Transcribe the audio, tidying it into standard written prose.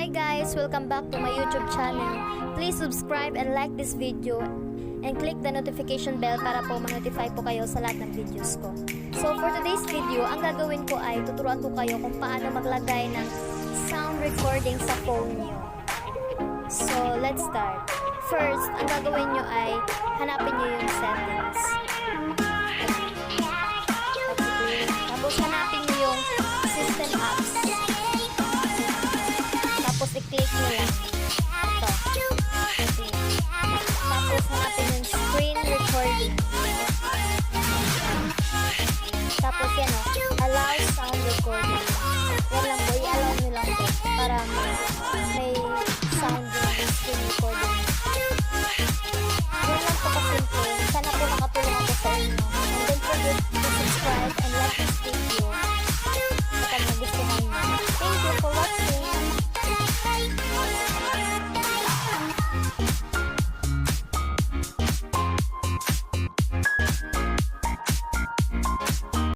Hi guys! Welcome back to my YouTube channel. Please subscribe and like this video and click the notification bell para po ma-notify po kayo sa lahat ng videos ko. So for today's video, ang gagawin ko ay tuturuan ko kayo kung paano maglagay ng sound recording sa phone nyo. So let's start. First, ang gagawin nyo ay hanapin nyo yung settings.